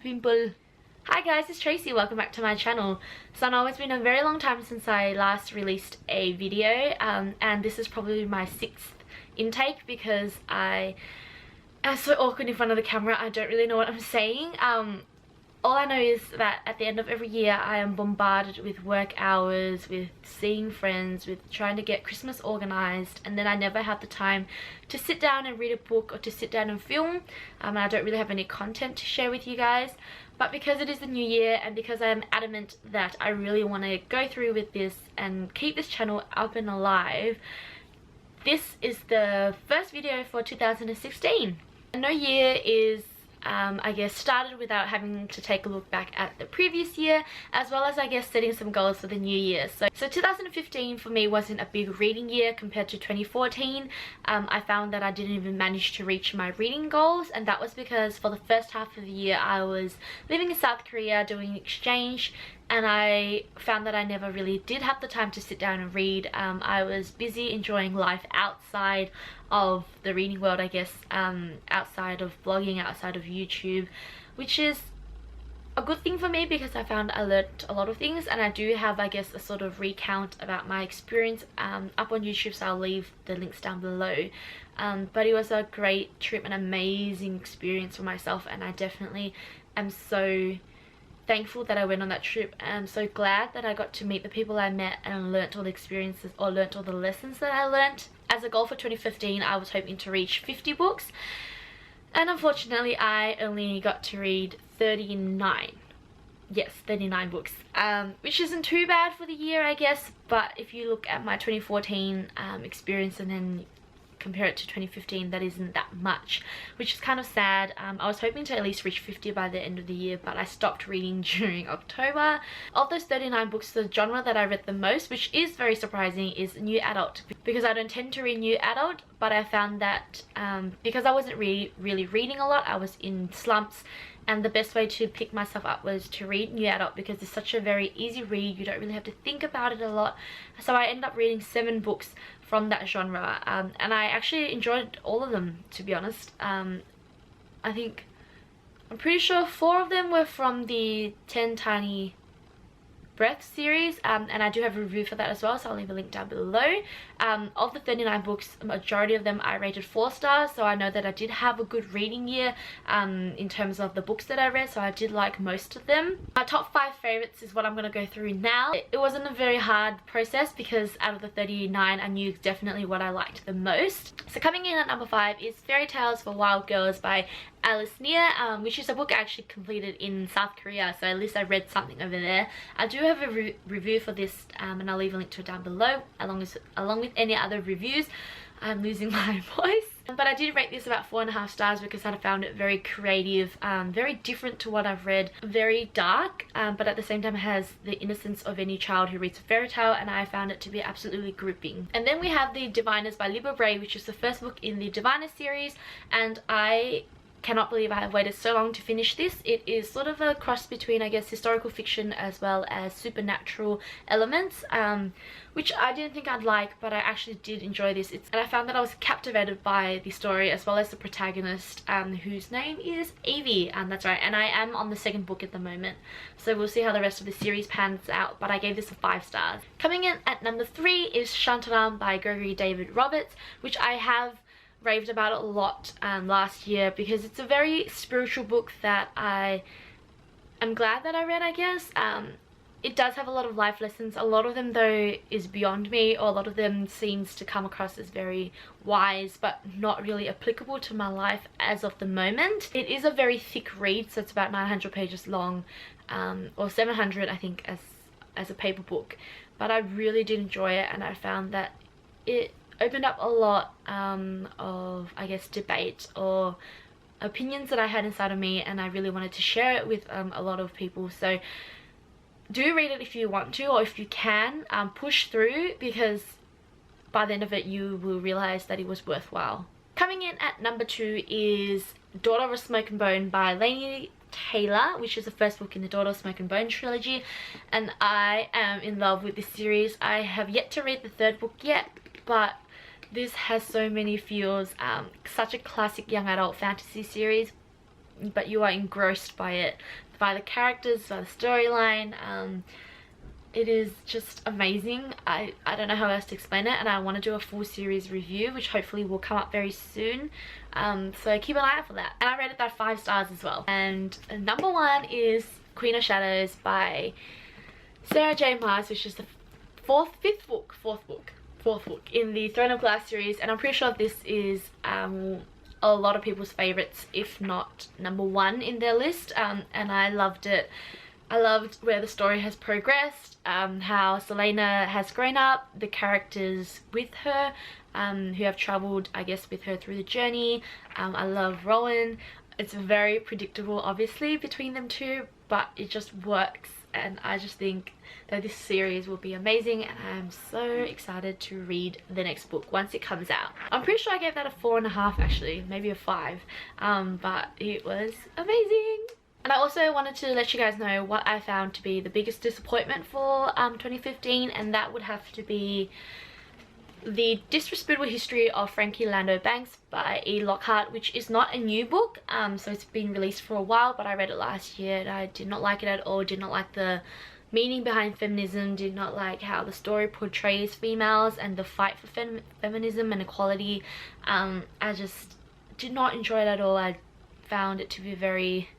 pimple. Hi guys, it's Tracy. Welcome back to my channel. So I know it's been a very long time since I last released a video, and this is probably my 6th intake because I am so awkward in front of the camera. I don't really know what I'm saying. All I know is that at the end of every year I am bombarded with work hours, with seeing friends, with trying to get Christmas organized, and then I never have the time to sit down and read a book or to sit down and film, and I don't really have any content to share with you guys. But because it is the new year and because I am adamant that I really want to go through with this and keep this channel up and alive, this is the first video for 2016. No year is I guess started without having to take a look back at the previous year, as well as I guess setting some goals for the new year. So 2015 for me wasn't a big reading year compared to 2014. I found that I didn't even manage to reach my reading goals, and that was because for the first half of the year I was living in South Korea doing exchange, and I found that I never really did have the time to sit down and read. I was busy enjoying life outside of the reading world, I guess, outside of blogging, outside of YouTube, which is a good thing for me because I found I learnt a lot of things, and I do have, I guess, a sort of recount about my experience up on YouTube, so I'll leave the links down below. But it was a great trip, an amazing experience for myself, and I definitely am so thankful that I went on that trip. I'm so glad that I got to meet the people I met and learnt all the experiences, or learnt all the lessons that I learnt. As a goal for 2015, I was hoping to reach 50 books, and unfortunately I only got to read 39. Yes, 39 books, which isn't too bad for the year, I guess. But if you look at my 2014 experience and then compare it to 2015, that isn't that much, which is kind of sad. I was hoping to at least reach 50 by the end of the year, but I stopped reading during October. Of those 39 books, the genre that I read the most, which is very surprising, is new adult, because I don't tend to read new adult, but I found that because I wasn't really reading a lot, I was in slumps, and the best way to pick myself up was to read new adult because it's such a very easy read. You don't really have to think about it a lot. So I ended up reading 7 books from that genre, and I actually enjoyed all of them, to be honest. I'm pretty sure 4 of them were from the 10 Tiny Breath series, and I do have a review for that as well, so I'll leave a link down below. Of the 39 books, a majority of them I rated 4 stars, so I know that I did have a good reading year in terms of the books that I read, so I did like most of them. My top 5 favorites is what I'm going to go through now. It wasn't a very hard process because out of the 39 I knew definitely what I liked the most. So coming in at number 5 is Fairytales for Wild Girls by Allyse, which is a book I actually completed in South Korea, so at least I read something over there. I do have a review for this, and I'll leave a link to it down below, along with any other reviews. I'm losing my voice. But I did rate this about 4.5 stars because I found it very creative, very different to what I've read, very dark, but at the same time it has the innocence of any child who reads a fairy tale, and I found it to be absolutely gripping. And then we have The Diviners by Libba Bray, which is the first book in the Diviners series, and I cannot believe I have waited so long to finish this. It is sort of a cross between, I guess, historical fiction as well as supernatural elements, which I didn't think I'd like, but I actually did enjoy this. And I found that I was captivated by the story as well as the protagonist, whose name is Evie, and that's right. And I am on the 2nd book at the moment, so we'll see how the rest of the series pans out, but I gave this a 5 stars. Coming in at number 3 is Shantaram by Gregory David Roberts, which I have raved about it a lot last year because it's a very spiritual book that I am glad that I read, I guess. It does have a lot of life lessons. A lot of them though is beyond me, or a lot of them seems to come across as very wise but not really applicable to my life as of the moment. It is a very thick read, so it's about 900 pages long, or 700 I think as a paper book, but I really did enjoy it, and I found that it opened up a lot of, I guess, debate or opinions that I had inside of me, and I really wanted to share it with a lot of people. So do read it if you want to, or if you can, push through, because by the end of it you will realize that it was worthwhile. Coming in at number 2 is Daughter of Smoke and Bone by Laini Taylor, which is the first book in the Daughter of Smoke and Bone trilogy, and I am in love with this series. I have yet to read the 3rd book yet, but this has so many feels. Such a classic young adult fantasy series, but you are engrossed by it, by the characters, by the storyline. It is just amazing. I don't know how else to explain it, and I want to do a full series review, which hopefully will come up very soon. So keep an eye out for that. And I rated that 5 stars as well. And number 1 is Queen of Shadows by Sarah J. Maas, which is the fourth book in the Throne of Glass series, and I'm pretty sure this is a lot of people's favorites, if not number 1 in their list. And I loved it. I loved where the story has progressed, how Selena has grown up, the characters with her, who have travelled, I guess, with her through the journey. I love Rowan. It's very predictable, obviously, between them two, but it just works, and I just think that this series will be amazing, and I'm so excited to read the next book once it comes out. I'm pretty sure I gave that a 4.5 actually, maybe a 5, but it was amazing. And I also wanted to let you guys know what I found to be the biggest disappointment for 2015, and that would have to be The Disreputable History of Frankie Landau Banks by E. Lockhart, which is not a new book, so it's been released for a while, but I read it last year and I did not like it at all. Did not like the meaning behind feminism, did not like how the story portrays females and the fight for feminism and equality. I just did not enjoy it at all. I found it to be very,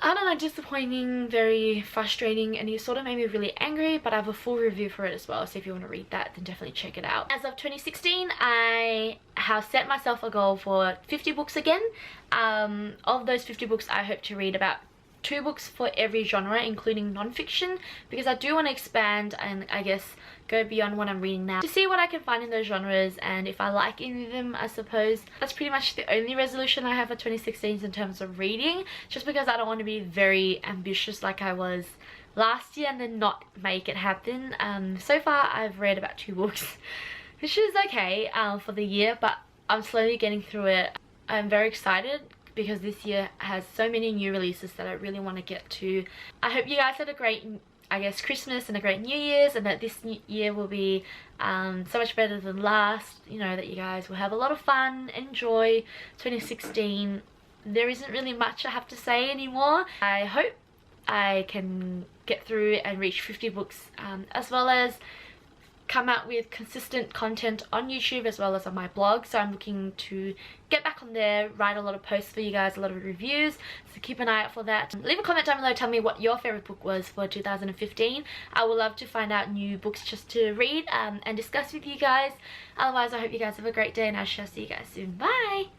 I don't know, disappointing, very frustrating, and it sort of made me really angry, but I have a full review for it as well, so if you want to read that, then definitely check it out. As of 2016, I have set myself a goal for 50 books again. Of those 50 books, I hope to read about 2 books for every genre, including non-fiction, because I do want to expand and I guess go beyond what I'm reading now to see what I can find in those genres, and if I like any of them. I suppose that's pretty much the only resolution I have for 2016 in terms of reading, just because I don't want to be very ambitious like I was last year and then not make it happen. So far I've read about 2 books, which is okay for the year, but I'm slowly getting through it. I'm very excited because this year has so many new releases that I really want to get to. I hope you guys had a great, I guess, Christmas and a great New Year's, and that this new year will be so much better than last. You know, that you guys will have a lot of fun, enjoy 2016. There isn't really much I have to say anymore. I hope I can get through and reach 50 books, as well as come out with consistent content on YouTube as well as on my blog. So I'm looking to get back on there, write a lot of posts for you guys, a lot of reviews, so keep an eye out for that. Leave a comment down below, tell me what your favorite book was for 2015. I would love to find out new books just to read and discuss with you guys. Otherwise, I hope you guys have a great day, and I shall see you guys soon. Bye!